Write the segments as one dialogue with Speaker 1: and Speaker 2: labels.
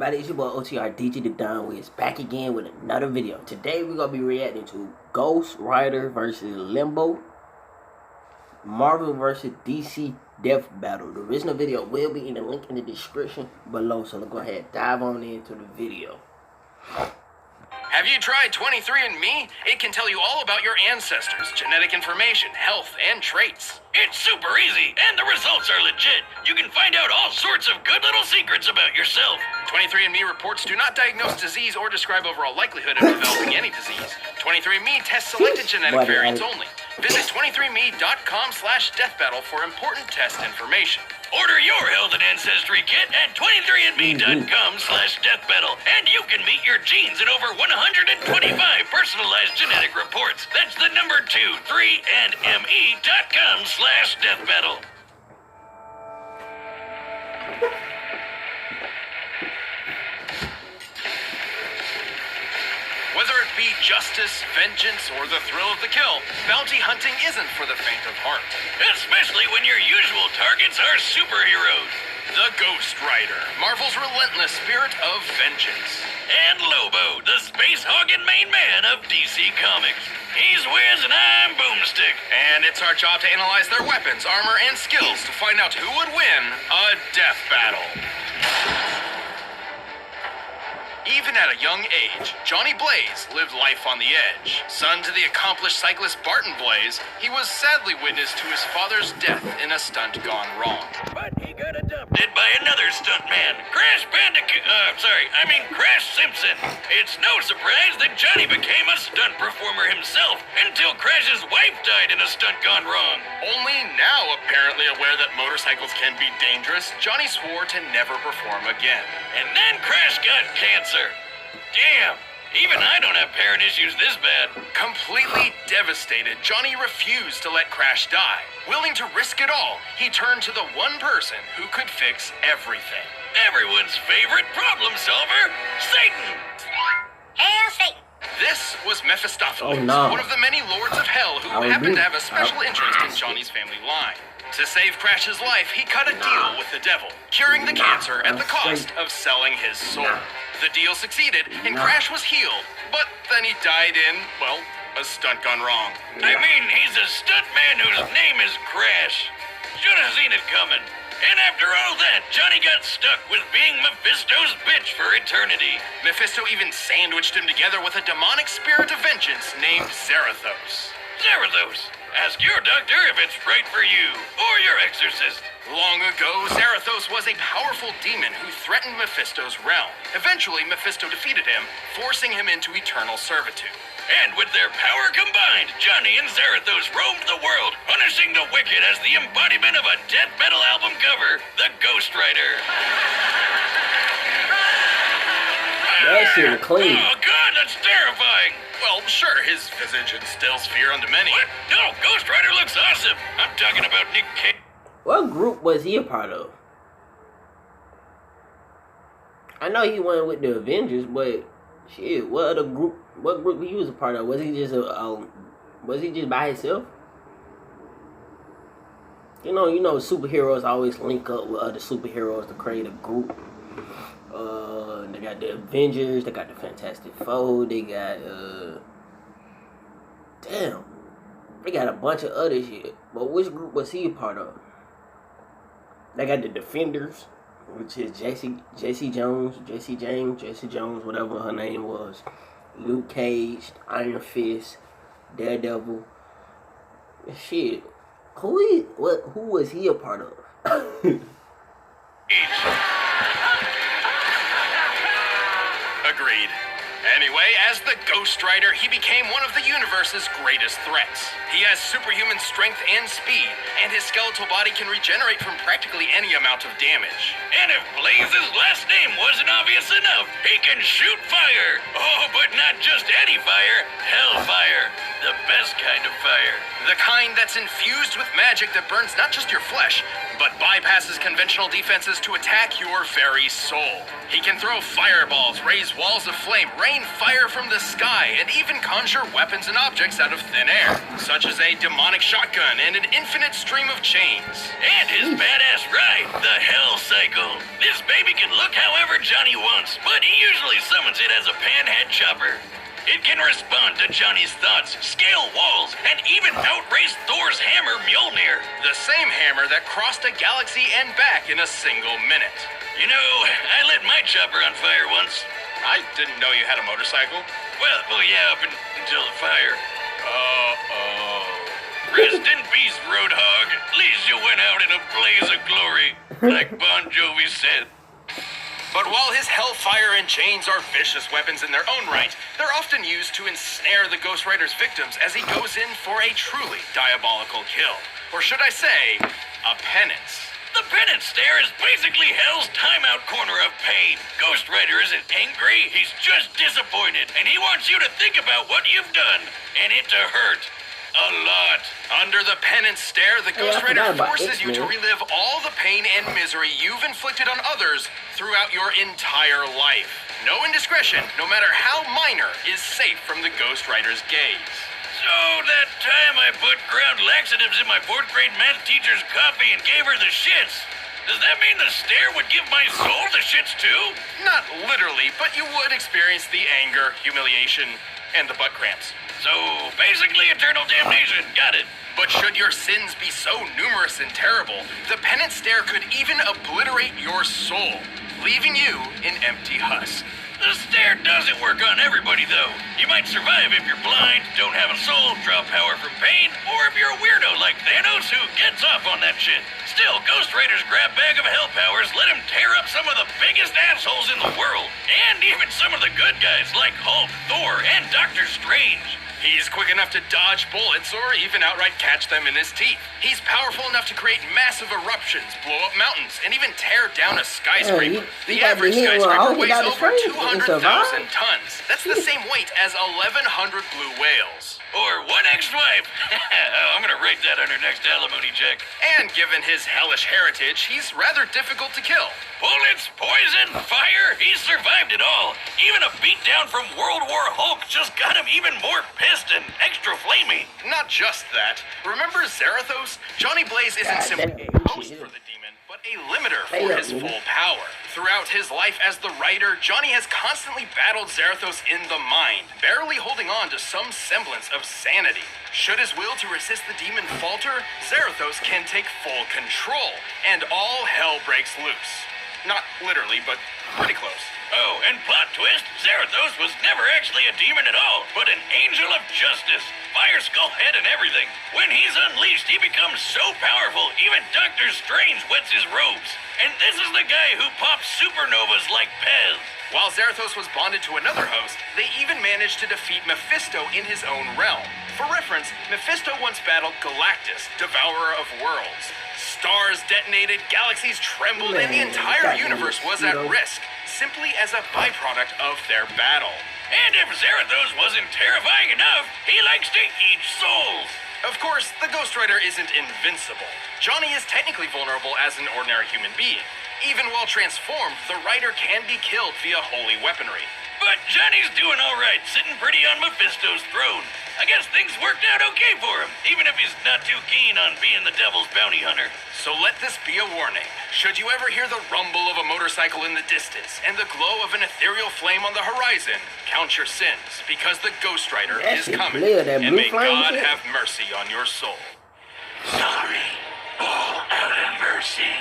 Speaker 1: everybody, it's your boy OTR DJ the Don Wiz back again with another video. Today we're gonna be reacting to Ghost Rider versus Lobo, Marvel versus DC Death Battle. The original video will be in the link in the description below, so let's go ahead and dive on into the video.
Speaker 2: Have you tried 23andMe? It can tell you all about your ancestors, genetic information, health, and traits.
Speaker 3: It's super easy, and the results are legit. You can find out all sorts of good little secrets about yourself.
Speaker 2: 23andMe reports do not diagnose disease or describe overall likelihood of developing any disease. 23andMe tests selected genetic variants only. Visit 23andMe.com/deathbattle for important test information.
Speaker 3: Order your health and ancestry kit at 23andme.com/deathbattle, and you can meet your genes in over 125 personalized genetic reports. That's the number 23andme.com/deathbattle.
Speaker 2: Whether it be justice, vengeance, or the thrill of the kill, bounty hunting isn't for the faint of heart.
Speaker 3: Especially when your usual targets are superheroes.
Speaker 2: The Ghost Rider, Marvel's relentless spirit of vengeance.
Speaker 3: And Lobo, the space-hogging main man of DC Comics. He's Wiz and I'm Boomstick.
Speaker 2: And it's our job to analyze their weapons, armor, and skills to find out who would win a death battle. Even at a young age, Johnny Blaze lived life on the edge. Son to the accomplished cyclist Barton Blaze, he was sadly witness to his father's death in a stunt gone wrong.
Speaker 3: But he got adopted by another stuntman, Crash Simpson. It's no surprise that Johnny became a stunt performer himself until Crash's wife died in a stunt gone wrong.
Speaker 2: Only now apparently aware that motorcycles can be dangerous, Johnny swore to never perform again.
Speaker 3: And then Crash got cancer. Damn, even I don't have parent issues this bad.
Speaker 2: Completely devastated, Johnny refused to let Crash die. Willing to risk it all, he turned to the one person who could fix everything.
Speaker 3: Everyone's favorite problem solver, Satan.
Speaker 4: Hail Satan.
Speaker 2: This was Mephistopheles,
Speaker 1: no.
Speaker 2: one of the many lords of hell who happened to have a special interest in Johnny's family line. To save Crash's life, he cut a deal with the devil, curing the cancer at the cost of selling his soul. The deal succeeded, and Crash was healed, but then he died in, well, a stunt gone wrong.
Speaker 3: I mean, he's a stuntman whose name is Crash. Should have seen it coming. And after all that, Johnny got stuck with being Mephisto's bitch for eternity.
Speaker 2: Mephisto even sandwiched him together with a demonic spirit of vengeance named Zarathos.
Speaker 3: Zarathos, ask your doctor if it's right for you, or your exorcist.
Speaker 2: Long ago, Zarathos was a powerful demon who threatened Mephisto's realm. Eventually, Mephisto defeated him, forcing him into eternal servitude.
Speaker 3: And with their power combined, Johnny and Zarathos roamed the world, punishing the wicked as the embodiment of a death metal album cover, The Ghost Rider.
Speaker 1: That shit was clean.
Speaker 3: Oh God, that's terrifying.
Speaker 2: Well, sure, his visage instills fear unto many.
Speaker 3: What? No, Ghost Rider looks awesome. I'm talking about Nick Cage.
Speaker 1: What group was he a part of? I know he went with the Avengers, but shit, what group he was a part of? Was he just by himself? You know, superheroes always link up with other superheroes to create a group. They got the Avengers, they got the Fantastic Four, they got they got a bunch of other shit. But which group was he a part of? They got the Defenders, which is Jesse Jones, whatever her name was. Luke Cage, Iron Fist, Daredevil. Shit. Who was he a part of?
Speaker 2: Agreed. Anyway, as the Ghost Rider, he became one of the universe's greatest threats. He has superhuman strength and speed, and his skeletal body can regenerate from practically any amount of damage.
Speaker 3: And if Blaze's last name wasn't obvious enough, he can shoot fire. Oh, but not just any fire, hellfire. The best kind of fire.
Speaker 2: The kind that's infused with magic that burns not just your flesh, but bypasses conventional defenses to attack your very soul. He can throw fireballs, raise walls of flame, rain fire from the sky, and even conjure weapons and objects out of thin air, such as a demonic shotgun and an infinite stream of chains.
Speaker 3: And his badass ride, the Hell Cycle. This baby can look however Johnny wants, but he usually summons it as a panhead chopper. It can respond to Johnny's thoughts, scale walls, and even outrace Thor's hammer Mjolnir.
Speaker 2: The same hammer that crossed a galaxy and back in a single minute.
Speaker 3: You know, I lit my chopper on fire once.
Speaker 2: I didn't know you had a motorcycle.
Speaker 3: Well, yeah, up until the fire.
Speaker 2: Uh-oh.
Speaker 3: Rest in peace, Roadhog. At least you went out in a blaze of glory, like Bon Jovi said.
Speaker 2: But while his hellfire and chains are vicious weapons in their own right, they're often used to ensnare the Ghost Rider's victims as he goes in for a truly diabolical kill. Or should I say, a penance.
Speaker 3: The penance stare is basically Hell's timeout corner of pain. Ghost Rider isn't angry, he's just disappointed, and he wants you to think about what you've done, and it to hurt. A lot.
Speaker 2: Under the penance stare, the Ghost Rider forces you to
Speaker 1: man.
Speaker 2: relive all the pain and misery you've inflicted on others throughout your entire life. No indiscretion, no matter how minor, is safe from the Ghost Rider's gaze.
Speaker 3: So that time I put ground laxatives in my 4th grade math teacher's coffee and gave her the shits. Does that mean the stare would give my soul the shits too?
Speaker 2: Not literally, but you would experience the anger, humiliation, and the butt cramps.
Speaker 3: So basically eternal damnation. Got it.
Speaker 2: But should your sins be so numerous and terrible, the penance stare could even obliterate your soul, leaving you an empty husk.
Speaker 3: The stare doesn't work on everybody, though. You might survive if you're blind, don't have a soul, draw power from pain, or if you're a weirdo like Thanos who gets off on that shit. Still, Ghost Rider's grab bag of hell powers let him tear up some of the biggest assholes in the world, and even some of the good guys like Hulk, Thor, and Doctor Strange.
Speaker 2: He's quick enough to dodge bullets or even outright catch them in his teeth. He's powerful enough to create massive eruptions, blow up mountains, and even tear down a skyscraper. The average skyscraper weighs over 200,000 tons. That's the same weight as 1,100 blue whales.
Speaker 3: Or one ex-wife. I'm gonna write that on her next alimony check.
Speaker 2: And given his hellish heritage, he's rather difficult to kill.
Speaker 3: Bullets, poison, fire, he's survived it all. Even a beatdown from World War Hulk just got him even more pissed and extra flamey.
Speaker 2: Not just that. Remember Zarathos? Johnny Blaze isn't simply a host for the demon, but a limiter for his full power. Throughout his life as the writer, Johnny has constantly battled Zarathos in the mind, barely holding on to some semblance of sanity. Should his will to resist the demon falter, Zarathos can take full control, and all hell breaks loose. Not literally, but pretty close.
Speaker 3: Oh, and plot twist, Zarathos was never actually a demon at all, but an angel of justice. Fire skull head and everything. When he's unleashed, he becomes so powerful, even Doctor Strange wets his robes. And this is the guy who pops supernovas like Pez.
Speaker 2: While Zarathos was bonded to another host, they even managed to defeat Mephisto in his own realm. For reference, Mephisto once battled Galactus, devourer of worlds. Stars detonated, galaxies trembled, and the entire universe was at risk, simply as a byproduct of their battle.
Speaker 3: And if Zarathos wasn't terrifying enough, he likes to eat souls.
Speaker 2: Of course, the Ghost Rider isn't invincible. Johnny is technically vulnerable as an ordinary human being. Even while transformed, the Rider can be killed via holy weaponry.
Speaker 3: But Johnny's doing all right, sitting pretty on Mephisto's throne. I guess things worked out okay for him, even if he's not too keen on being the devil's bounty hunter.
Speaker 2: So let this be a warning. Should you ever hear the rumble of a motorcycle in the distance and the glow of an ethereal flame on the horizon, count your sins, because the Ghost Rider is coming. And may God have mercy on your soul.
Speaker 3: Sorry, all out of mercy.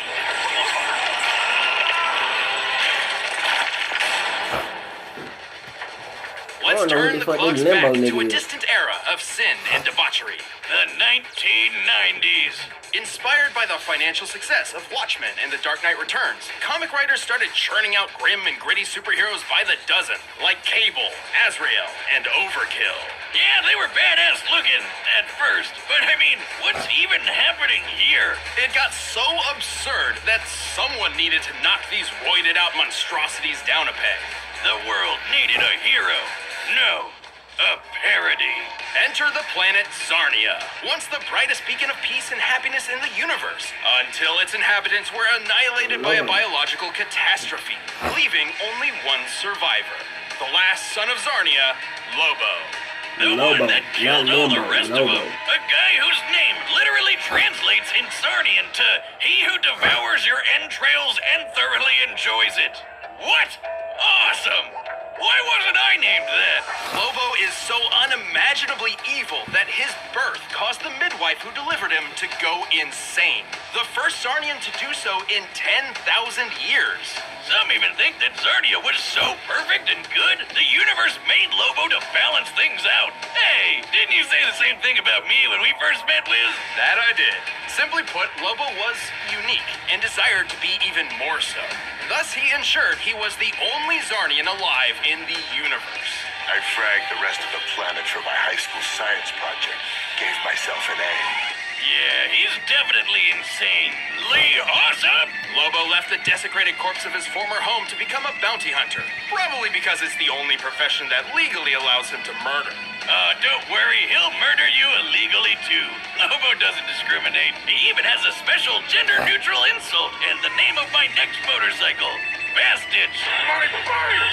Speaker 2: Let's turn the clocks back to a distant era of sin and debauchery.
Speaker 3: The 1990s.
Speaker 2: Inspired by the financial success of Watchmen and The Dark Knight Returns, comic writers started churning out grim and gritty superheroes by the dozen, like Cable, Azrael, and Overkill.
Speaker 3: Yeah, they were badass looking at first, but I mean, what's even happening here?
Speaker 2: It got so absurd that someone needed to knock these roided out monstrosities down a peg.
Speaker 3: The world needed a hero. No, a parody.
Speaker 2: enter the planet Zarnia, once the brightest beacon of peace and happiness in the universe, until its inhabitants were annihilated by a biological catastrophe, leaving only one survivor, the last son of Zarnia, Lobo.
Speaker 3: The one that killed all the rest of them. A guy whose name literally translates in Zarnian to "he who devours your entrails and thoroughly enjoys it." What? Awesome! Why wasn't I named that?
Speaker 2: Lobo is so unimaginably evil that his birth caused the midwife who delivered him to go insane. The first Zarnian to do so in 10,000 years.
Speaker 3: Some even think that Zarnia was so perfect and good, the universe made Lobo to balance things out. Hey, didn't you say the same thing about me when we first met, Wiz?
Speaker 2: That I did. Simply put, Lobo was unique and desired to be even more so. Thus, he ensured he was the only Zarnian alive in the universe.
Speaker 5: I fragged the rest of the planet for my high school science project. Gave myself an A.
Speaker 3: Yeah, he's definitely insanely awesome!
Speaker 2: Lobo left the desecrated corpse of his former home to become a bounty hunter. Probably because it's the only profession that legally allows him to murder.
Speaker 3: Don't worry, he'll murder you illegally too. Lobo doesn't discriminate. He even has a special gender-neutral insult in the name of my next motorcycle, Bastich.
Speaker 5: My fire!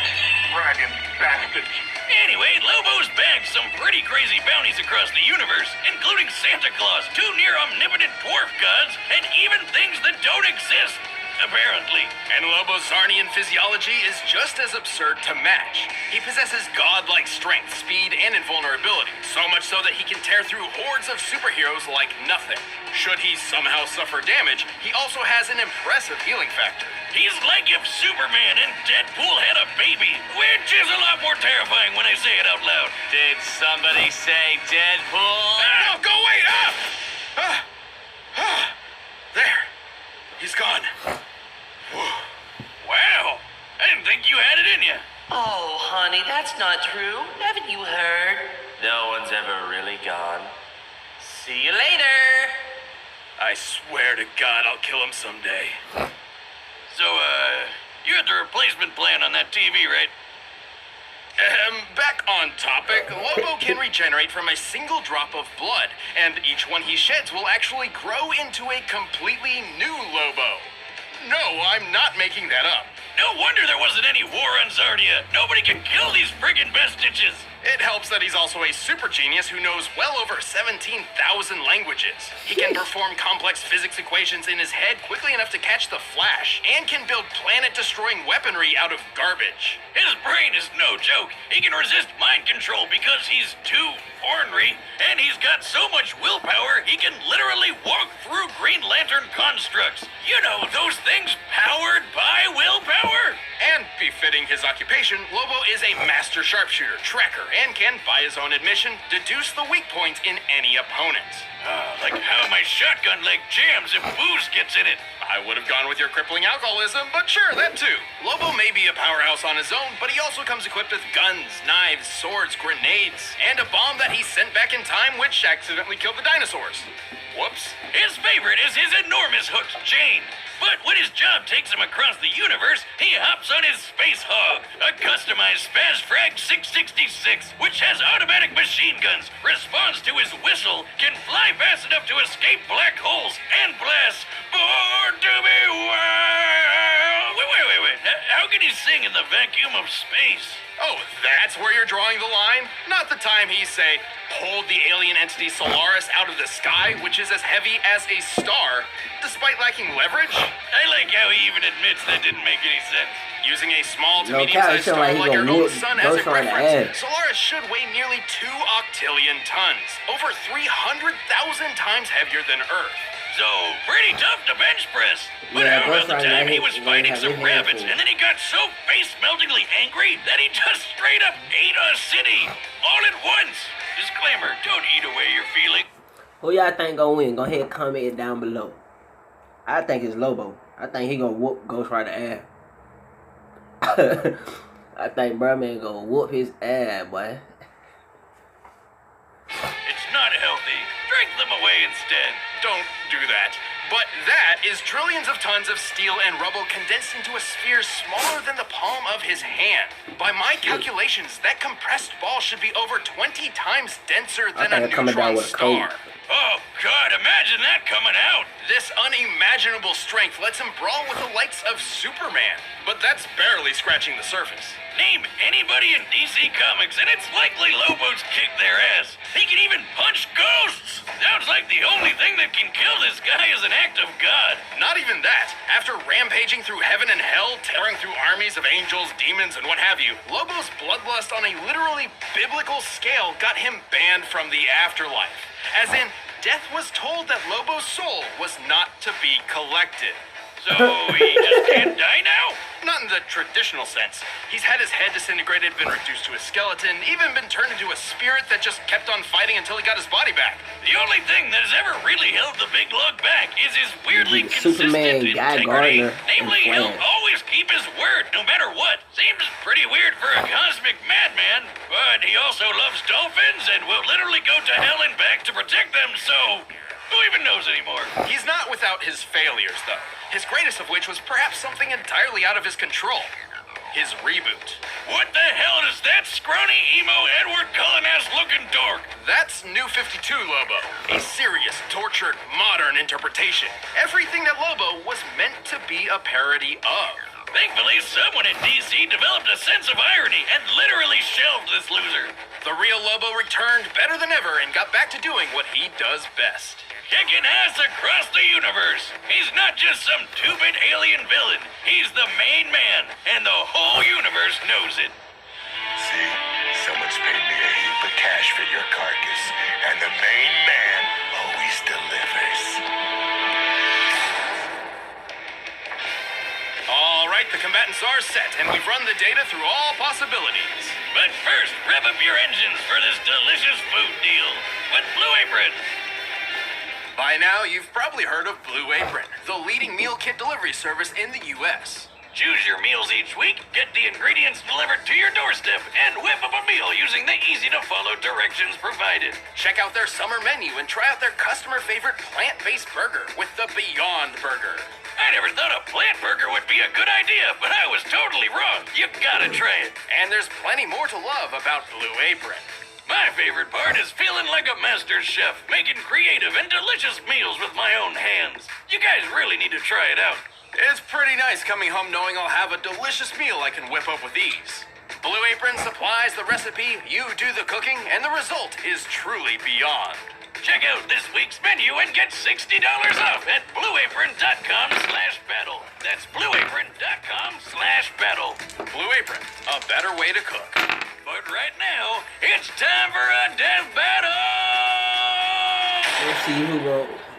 Speaker 5: Dragon bastards!
Speaker 3: Anyway, Lobo's bagged some pretty crazy bounties across the universe, including Santa Claus, two near-omnipotent dwarf gods, and even things that don't exist, apparently.
Speaker 2: And Lobo's Zarnian physiology is just as absurd to match. He possesses godlike strength, speed, and invulnerability, so much so that he can tear through hordes of superheroes like nothing. Should he somehow suffer damage, he also has an impressive healing factor.
Speaker 3: He's like if Superman and Deadpool had a baby, which is a lot more terrifying when I say it out loud.
Speaker 6: Did somebody say Deadpool?
Speaker 2: No, go away! There. He's gone.
Speaker 3: Wow, I didn't think you had it in you.
Speaker 6: Oh, honey, that's not true. Haven't you heard? No one's ever really gone. See you later.
Speaker 2: I swear to God I'll kill him someday.
Speaker 3: So, you had the replacement plan on that TV, right?
Speaker 2: Back on topic, Lobo can regenerate from a single drop of blood, and each one he sheds will actually grow into a completely new Lobo. No, I'm not making that up.
Speaker 3: No wonder there wasn't any war on Zarnia. Nobody can kill these friggin' Bastiches.
Speaker 2: It helps that he's also a super genius who knows well over 17,000 languages. He can perform complex physics equations in his head quickly enough to catch the Flash, and can build planet-destroying weaponry out of garbage.
Speaker 3: His brain is no joke. He can resist mind control because he's too ornery, and he's got so much willpower he can literally walk through Green Lantern constructs. You know, those things powered by willpower.
Speaker 2: And befitting his occupation, Lobo is a master sharpshooter, tracker, and can, by his own admission, deduce the weak points in any opponent.
Speaker 3: Like how my shotgun leg jams if booze gets in it.
Speaker 2: I would have gone with your crippling alcoholism, but sure, that too. Lobo may be a powerhouse on his own, but he also comes equipped with guns, knives, swords, grenades, and a bomb that he sent back in time which accidentally killed the dinosaurs. Whoops.
Speaker 3: His favorite is his enormous hooked chain. But when his job takes him across the universe, he hops on his Space Hog, a customized Spazfrag 666, which has automatic machine guns, responds to his whistle, can fly fast enough to escape black holes, and blasts Born to be Wild. Wait. How can he sing in the vacuum of space?
Speaker 2: Oh, that's where you're drawing the line? Not the time he, say, pulled the alien entity Solaris out of the sky, which is as heavy as a star, despite lacking leverage?
Speaker 3: I like how he even admits that didn't make any sense.
Speaker 2: Using a small to
Speaker 1: No,
Speaker 2: medium-sized
Speaker 1: Cal,
Speaker 2: star
Speaker 1: like
Speaker 2: like our own
Speaker 1: whoop
Speaker 2: sun as a
Speaker 1: Ghost Rider
Speaker 2: reference,
Speaker 1: ass.
Speaker 2: Solaris should weigh nearly 2 octillion tons, over 300,000 times heavier than Earth.
Speaker 3: So, pretty tough to bench press. But
Speaker 1: Yeah,
Speaker 3: how about the
Speaker 1: Ghost Rider,
Speaker 3: time
Speaker 1: I
Speaker 3: he
Speaker 1: hate
Speaker 3: was
Speaker 1: when
Speaker 3: fighting
Speaker 1: they have
Speaker 3: some
Speaker 1: his
Speaker 3: rabbits,
Speaker 1: handful.
Speaker 3: and then he got so face-meltingly angry that he just straight up ate a city, all at once. Disclaimer, don't eat away your feelings.
Speaker 1: Who y'all think gonna win? Go ahead and comment it down below. I think it's Lobo. I think he gonna whoop Ghost Rider ass. I think Birdman gonna whoop his ass, boy.
Speaker 3: It's not healthy. Drink them away instead.
Speaker 2: Don't do that. But that is trillions of tons of steel and rubble condensed into a sphere smaller than the palm of his hand. By my calculations, that compressed ball should be over 20 times denser than a neutron star.
Speaker 3: Oh, God, imagine that coming out.
Speaker 2: This unimaginable strength lets him brawl with the likes of Superman. But that's barely scratching the surface.
Speaker 3: Name anybody in DC Comics, and it's likely Lobo's kicked their ass. He can even punch ghosts. Sounds like the only thing that can kill this guy is an act of God.
Speaker 2: Not even that. After rampaging through heaven and hell, tearing through armies of angels, demons, and what have you, Lobo's bloodlust on a literally biblical scale got him banned from the afterlife. As in, death was told that Lobo's soul was not to be collected.
Speaker 3: So he just can't die now?
Speaker 2: Not in the traditional sense. He's had his head disintegrated, been reduced to a skeleton, even been turned into a spirit that just kept on fighting until he got his body back.
Speaker 3: The only thing that has ever really held the big lug back is his weirdly
Speaker 1: Superman,
Speaker 3: consistent
Speaker 1: Guy
Speaker 3: integrity.
Speaker 1: Gardner,
Speaker 3: Namely,
Speaker 1: and
Speaker 3: he'll
Speaker 1: Flash.
Speaker 3: always keep his word, no matter what. Seems pretty weird for a cosmic madman, but he also loves dolphins and will literally go to hell and back to protect them, so who even knows anymore?
Speaker 2: He's not without his failures, though. His greatest of which was perhaps something entirely out of his control. His reboot.
Speaker 3: What the hell is that scrawny, emo, Edward Cullen-ass looking dork?
Speaker 2: That's New 52 Lobo. A serious, tortured, modern interpretation. Everything that Lobo was meant to be a parody of.
Speaker 3: Thankfully, someone at DC developed a sense of irony and literally shelved this loser.
Speaker 2: The real Lobo returned better than ever and got back to doing what he does best.
Speaker 3: Kicking ass across the universe. He's not just some two-bit alien villain. He's the main man, and the whole universe knows it.
Speaker 5: See, someone's paid me a heap of cash for your carcass, and the main man always delivers.
Speaker 2: All right, the combatants are set, and we've run the data through all possibilities.
Speaker 3: But first, rev up your engines for this delicious food deal. With Blue Apron.
Speaker 2: By now, you've probably heard of Blue Apron, the leading meal kit delivery service in the U.S.
Speaker 3: Choose your meals each week, get the ingredients delivered to your doorstep, and whip up a meal using the easy-to-follow directions provided.
Speaker 2: Check out their summer menu and try out their customer-favorite plant-based burger with the Beyond Burger.
Speaker 3: I never thought a plant burger would be a good idea, but I was totally wrong. You gotta try it.
Speaker 2: And there's plenty more to love about Blue Apron.
Speaker 3: My favorite part is feeling like a master chef, making creative and delicious meals with my own hands. You guys really need to try it out.
Speaker 2: It's pretty nice coming home knowing I'll have a delicious meal I can whip up with ease. Blue Apron supplies the recipe, you do the cooking, and the result is truly beyond.
Speaker 3: Check out this week's menu and get $60 off at blueapron.com/battle. That's blueapron.com/battle.
Speaker 2: Blue Apron, a better way to cook.
Speaker 3: But right now, it's time for a death battle!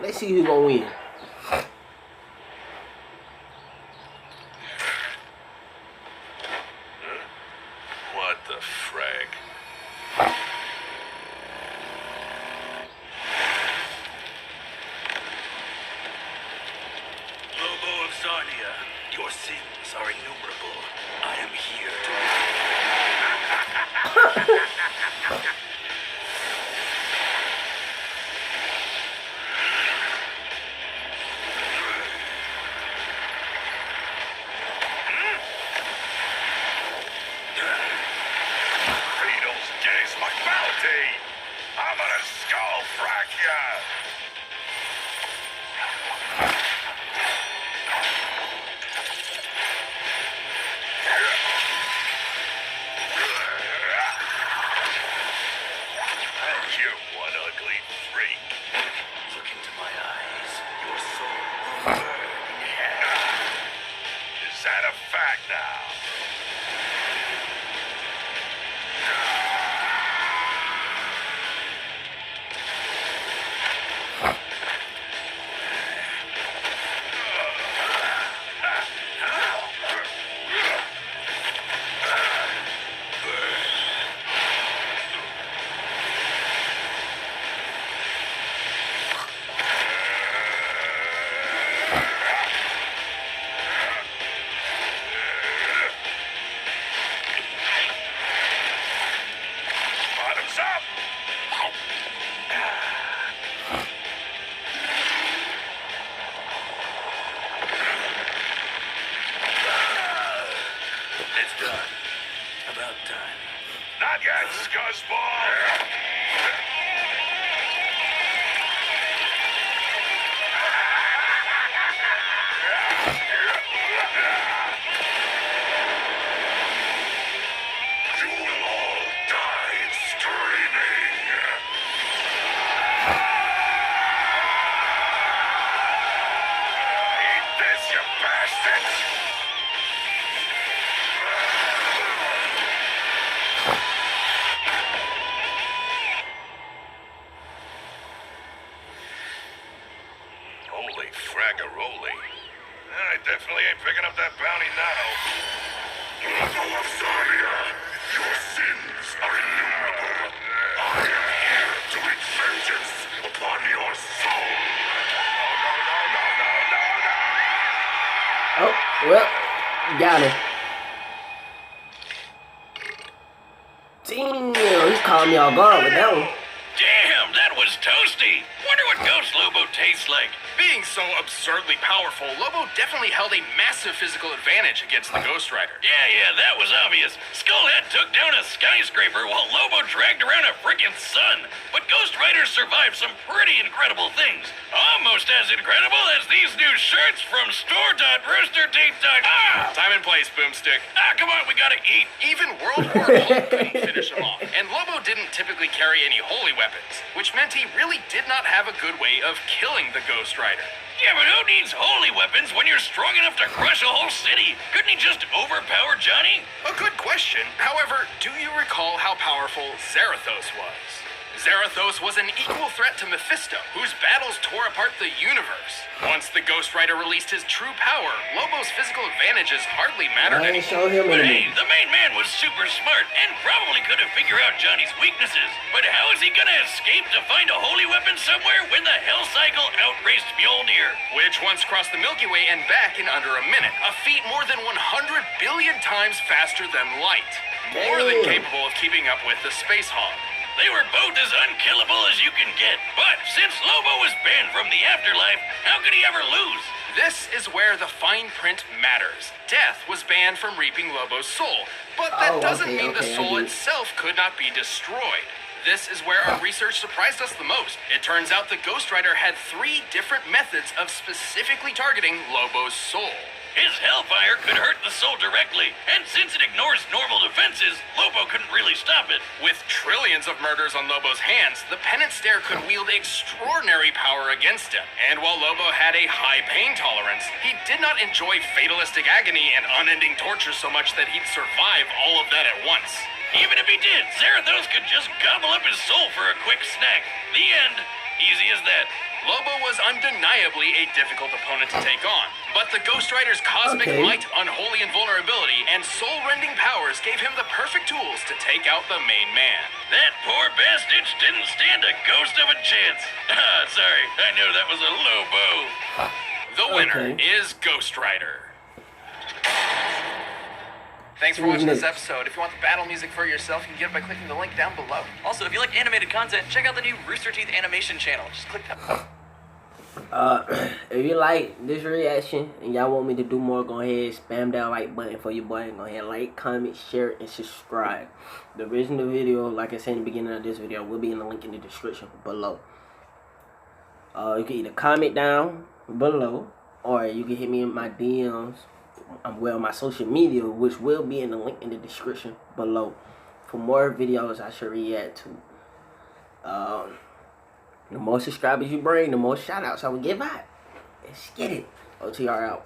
Speaker 1: Let's see who gonna win.
Speaker 3: What the frag? Lobo of Zarnia, your sins are innumerable. I am here to...
Speaker 5: Beatles, guess my bounty! I'm gonna skull frack ya! You one ugly freak.
Speaker 3: Look into my eyes. Your soul will burn in hell.
Speaker 5: Is that a fact now? Bottoms up! that scuzzball! You will all die screaming! Eat this, you bastards! Holy fraggaroli. I definitely ain't picking up that bounty now. Lobo of Zarya, your sins are innumerable. I am here to wreak vengeance upon your soul. No.
Speaker 1: Oh, well, got him. Damn, he caught me off guard with that one.
Speaker 3: Damn, that was toasty. Wonder what Ghost Lobo tastes like.
Speaker 2: Being so absurdly powerful, Lobo definitely held a massive physical advantage against the Ghost Rider.
Speaker 3: Yeah, that was obvious. Skullhead took down a skyscraper while Lobo dragged around a freaking sun. But Ghost Rider survived some pretty incredible things. Almost as incredible as these new shirts from store.roosterteeth.com.
Speaker 2: Time and place, Boomstick.
Speaker 3: Come on, we gotta eat.
Speaker 2: Even World War Hulk couldn't finish him off, and Lobo didn't typically carry any holy weapons, which meant he really did not have a good way of killing the Ghost Rider.
Speaker 3: Yeah, but who needs holy weapons when you're strong enough to crush a whole city? Couldn't he just overpower Johnny?
Speaker 2: A good question. However, do you recall how powerful Zarathos was? Zarathos was an equal threat to Mephisto, whose battles tore apart the universe. Once the Ghost Rider released his true power, Lobo's physical advantages hardly mattered
Speaker 1: I ain't
Speaker 2: anymore.
Speaker 1: show him
Speaker 3: But
Speaker 1: anything.
Speaker 3: hey, the main man was super smart and probably could have figured out Johnny's weaknesses. But how is he gonna escape to find a holy weapon somewhere when the Hell Cycle outraced Mjolnir?
Speaker 2: Which once crossed the Milky Way and back in under a minute, a feat more than 100 billion times faster than light. More than capable of keeping up with the Space Hog.
Speaker 3: They were both as unkillable as you can get. But since Lobo was banned from the afterlife, how could he ever lose?
Speaker 2: This is where the fine print matters. Death was banned from reaping Lobo's soul, but that doesn't mean the soul itself could not be destroyed. This is where our research surprised us the most. It turns out the Ghost Rider had 3 different methods of specifically targeting Lobo's soul.
Speaker 3: His hellfire could hurt the soul directly, and since it ignores normal defenses, Lobo couldn't really stop it.
Speaker 2: With trillions of murders on Lobo's hands, the Penance Stare could wield extraordinary power against him. And while Lobo had a high pain tolerance, he did not enjoy fatalistic agony and unending torture so much that he'd survive all of that at once.
Speaker 3: Even if he did, Zarathos could just gobble up his soul for a quick snack. The end. Easy as that.
Speaker 2: Lobo was undeniably a difficult opponent to take on, but the Ghost Rider's cosmic might, unholy invulnerability, and soul-rending powers gave him the perfect tools to take out the main man.
Speaker 3: That poor bastard didn't stand a ghost of a chance. Sorry, I knew that was a Lobo.
Speaker 2: The winner is Ghost Rider. Thanks for watching this episode. If you want the battle music for yourself, you can get it by clicking the link down below.
Speaker 7: Also, if you like animated content, check out the new Rooster Teeth animation channel. Just click that.
Speaker 1: If you like this reaction and y'all want me to do more, go ahead, spam that like button for your boy. Go ahead, like, comment, share, and subscribe. The original video, like I said in the beginning of this video, will be in the link in the description below. You can either comment down below, or you can hit me in my DMs. Well, my social media, which will be in the link in the description below, for more videos I should react to. The more subscribers you bring, the more shout outs I will give out. Let's get it. OTR out.